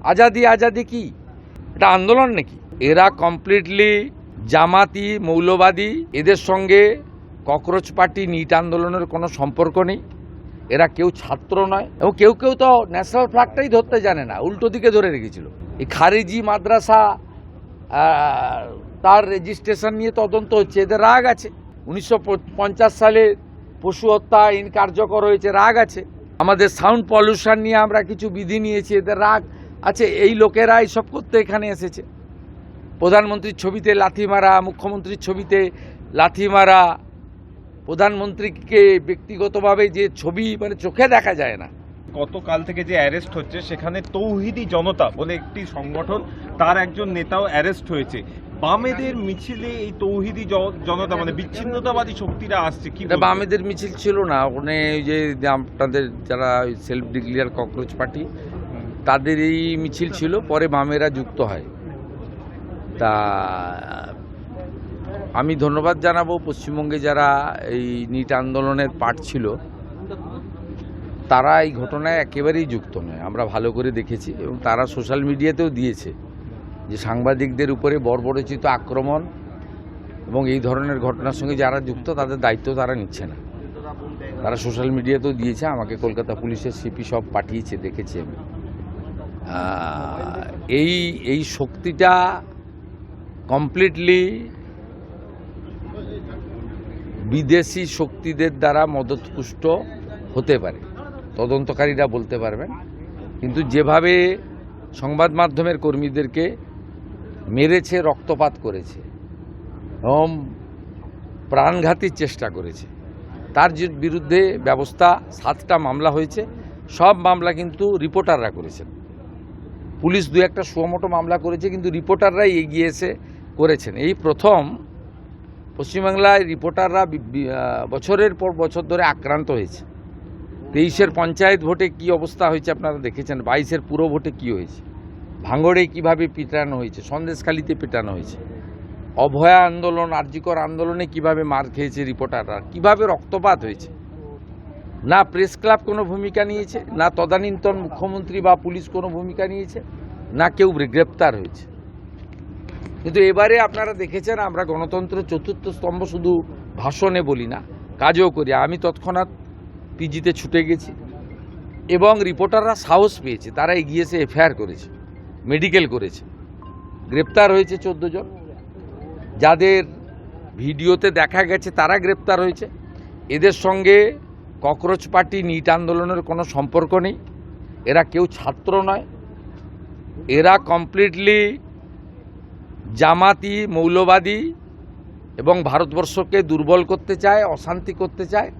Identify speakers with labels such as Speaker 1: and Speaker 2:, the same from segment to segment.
Speaker 1: আজাদি আজাদি কি এটা আন্দোলন নাকি? এরা কমপ্লিটলি জামাতি মৌলবাদী, এদের সঙ্গে ককরোচ পার্টি নিট আন্দোলনের কোনো সম্পর্ক নেই। এরা কেউ ছাত্র নয় এবং কেউ কেউ তো ন্যাশনাল ফ্ল্যাগটাই ধরতে জানে না, উল্টো দিকে ধরে রেখেছিল। এই খারিজি মাদ্রাসা তার রেজিস্ট্রেশন নিয়ে তদন্ত হচ্ছে, এদের রাগ আছে। 1950 সালে পশু হত্যা আইন কার্যকর হয়েছে, রাগ আছে। আমাদের সাউন্ড পলিউশন নিয়ে আমরা কিছু বিধি নিয়েছি, এদের রাগ আছে। এই লোকেরা এইসব করতে এখানে এসেছে। প্রধানমন্ত্রীর ছবিতে লাথি মারা, মুখ্যমন্ত্রীর ছবিতে লাথি মারা, প্রধানমন্ত্রীকে ব্যক্তিগতভাবে যে ছবি মানে চোখে দেখা যায় না।
Speaker 2: গতকাল থেকে যে অ্যারেস্ট হচ্ছে সেখানে তৌহিদি জনতা বলে একটি সংগঠন, তার একজন নেতাও অ্যারেস্ট হয়েছে। বামেদের মিছিলে এই তৌহিদি জনতা মানে বিচ্ছিন্নতাবাদী শক্তিরা আসছে কি?
Speaker 1: বামেদের মিছিল ছিল না, ওখানে ওই যে আপনাদের যারা সেলফ ডিক্লেয়ার ককরোচ পার্টি তাদের এই মিছিল ছিল, পরে বামেরা যুক্ত হয়। তা আমি ধন্যবাদ জানাবো পশ্চিমবঙ্গে যারা এই নিট আন্দোলনের পার্ট ছিল, তারা এই ঘটনায় একেবারেই যুক্ত নয়। আমরা ভালো করে দেখেছি এবং তারা সোশ্যাল মিডিয়াতেও দিয়েছে যে সাংবাদিকদের উপরে বর্বরোচিত আক্রমণ এবং এই ধরনের ঘটনার সঙ্গে যারা যুক্ত তাদের দায়িত্ব তারা নিচ্ছে না। তারা সোশ্যাল মিডিয়াতেও দিয়েছে, আমাকে কলকাতা পুলিশের সিপি সব পাঠিয়েছে, দেখেছি আমি। এই শক্তিটা কমপ্লিটলি বিদেশি শক্তিদের দ্বারা মদতপুষ্ট হতে পারে, তদন্তকারীরা বলতে পারবেন। কিন্তু যেভাবে সংবাদ মাধ্যমের কর্মীদেরকে মেরেছে, রক্তপাত করেছে এবং প্রাণঘাতীর চেষ্টা করেছে, তার বিরুদ্ধে ব্যবস্থা 7টা মামলা হয়েছে। সব মামলা কিন্তু রিপোর্টাররা করেছেন। পুলিশ 2-1টা সুমোটো মামলা করেছে, কিন্তু রিপোর্টাররাই এগিয়ে এসে করেছেন। এই প্রথম পশ্চিমবাংলায় রিপোর্টাররা বছরের পর বছর ধরে আক্রান্ত হয়েছে। 23-এর পঞ্চায়েত ভোটে কি অবস্থা হয়েছে আপনারা দেখেছেন, 22-এর পুরো ভোটে কি হয়েছে, ভাঙড়ে কিভাবে পিটানো হয়েছে, সন্দেশখালিতে পিটানো হয়েছে, অভয়া আন্দোলন, আরজিকর আন্দোলনে কিভাবে মার খেয়েছে রিপোর্টাররা, কিভাবে রক্তপাত হয়েছে। না প্রেস ক্লাব কোনো ভূমিকা নিয়েছে, না তদানীন্তন মুখ্যমন্ত্রী বা পুলিশ কোনো ভূমিকা নিয়েছে, না কেউ গ্রেপ্তার হয়েছে। কিন্তু এবারে আপনারা দেখেছেন, আমরা গণতন্ত্রের 4র্থ স্তম্ভ শুধু ভাষণে বলি না, কাজও করি। আমি তৎক্ষণাৎ পিজিতে ছুটে গেছি এবং রিপোর্টাররা সাহস পেয়েছে, তারা এগিয়ে এসে এফআইআর করেছে, মেডিকেল করেছে, গ্রেপ্তার হয়েছে 14 জন। যাদের ভিডিওতে দেখা গেছে তারা গ্রেপ্তার হয়েছে। এদের সঙ্গে ককরোচ পার্টি নিট আন্দোলনের কোনো সম্পর্ক নেই। এরা কেউ ছাত্র নয়, এরা কমপ্লিটলি জামাতি মৌলবাদী এবং ভারতবর্ষকে দুর্বল করতে চায়, অশান্তি করতে চায়।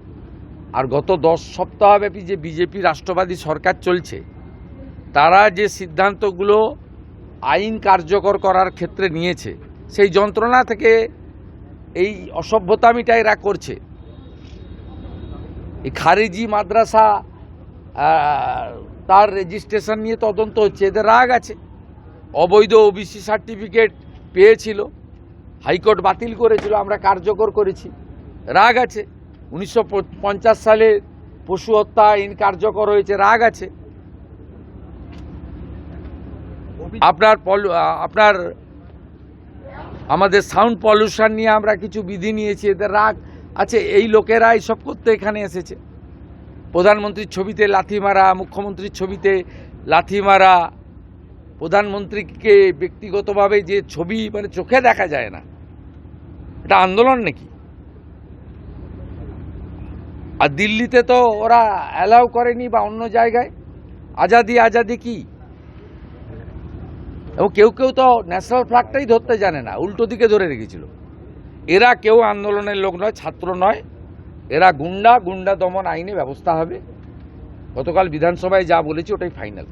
Speaker 1: আর গত 10 সপ্তাহব্যাপী যে বিজেপি রাষ্ট্রবাদী সরকার চলছে, তারা যে সিদ্ধান্তগুলো আইন কার্যকর করার ক্ষেত্রে নিয়েছে, সেই যন্ত্রণা থেকে এই অসভ্যতামিটা এরা করছে। এই খারিজি মাদ্রাসা তার রেজিস্ট্রেশন নিয়ে তদন্ত হচ্ছে, এদের রাগ আছে। অবৈধ ওবিসি সার্টিফিকেট পেয়েছিল, হাইকোর্ট বাতিল করেছিল, আমরা কার্যকর করেছি, রাগ আছে। 1950 সালে পশু হত্যা আইন কার্যকর হয়েছে, রাগ আছে। আপনার আমাদের সাউন্ড পলিউশন নিয়ে আমরা কিছু বিধি নিয়েছি, এদের রাগ আছে। এই লোকেরা এইসব করতে এখানে এসেছে। প্রধানমন্ত্রীর ছবিতে লাথি মারা, মুখ্যমন্ত্রীর ছবিতে লাথি মারা, প্রধানমন্ত্রীকে ব্যক্তিগতভাবে যে ছবি মানে চোখে দেখা যায় না, এটা আন্দোলন নাকি? আর দিল্লিতে তো ওরা অ্যালাউ করেনি বা অন্য জায়গায়। আজাদি আজাদি কি? এবং কেউ কেউ তো ন্যাশনাল ফ্ল্যাগটাই ধরতে জানে না, উল্টো দিকে ধরে রেখেছিল। এরা কেউ আন্দোলনের লোক নয়, ছাত্র নয়, এরা গুন্ডা দমন আইনে ব্যবস্থা হবে। গতকাল বিধানসভায় যা বলেছি ওটাই ফাইনাল।